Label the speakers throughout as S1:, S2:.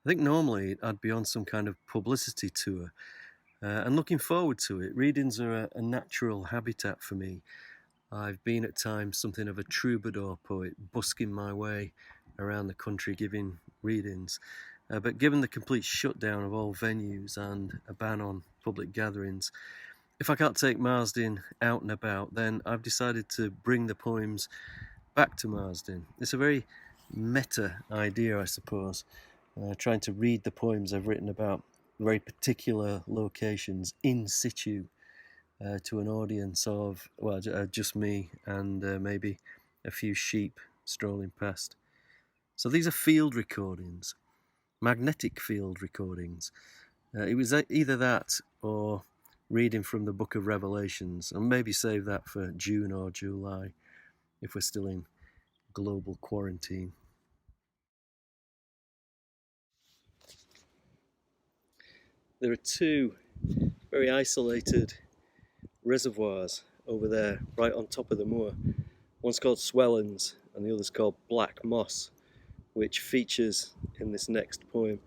S1: I think normally I'd be on some kind of publicity tour and looking forward to it. Readings are a natural habitat for me. I've been at times something of a troubadour poet, busking my way around the country giving readings. But given the complete shutdown of all venues and a ban on public gatherings, if I can't take Marsden out and about, then I've decided to bring the poems back to Marsden. It's a very meta idea, I suppose, trying to read the poems I've written about very particular locations in situ to an audience of, well, just me and maybe a few sheep strolling past. So these are field recordings, magnetic field recordings. It was either that or reading from the Book of Revelations, and maybe save that for June or July if we're still in global quarantine. There are two very isolated reservoirs over there, right on top of the moor. One's called Swellens and the other's called Black Moss, which features in this next poem.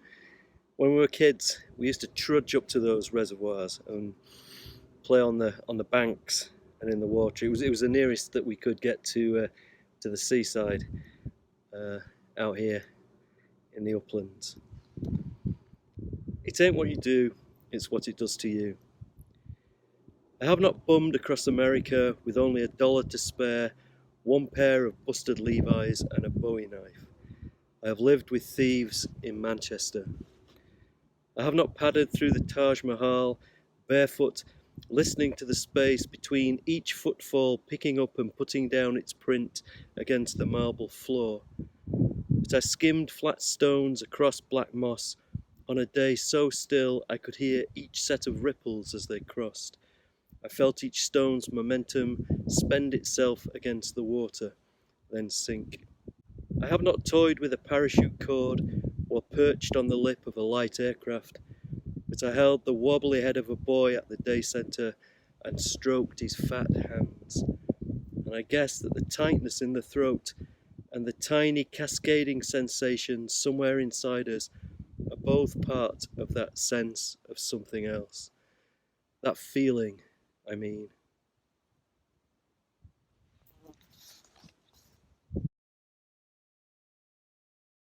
S1: When we were kids, we used to trudge up to those reservoirs and play on the banks and in the water. It was the nearest that we could get to the seaside out here in the uplands. It ain't what you do, it's what it does to you. I have not bummed across America with only $1 to spare, one pair of busted Levi's and a Bowie knife. I have lived with thieves in Manchester. I have not padded through the Taj Mahal, barefoot, listening to the space between each footfall, picking up and putting down its print against the marble floor. But I skimmed flat stones across black moss on a day so still I could hear each set of ripples as they crossed. I felt each stone's momentum spend itself against the water, then sink. I have not toyed with a parachute cord or perched on the lip of a light aircraft, but I held the wobbly head of a boy at the day centre and stroked his fat hands. And I guessed that the tightness in the throat and the tiny cascading sensations somewhere inside us are both part of that sense of something else. That feeling, I mean.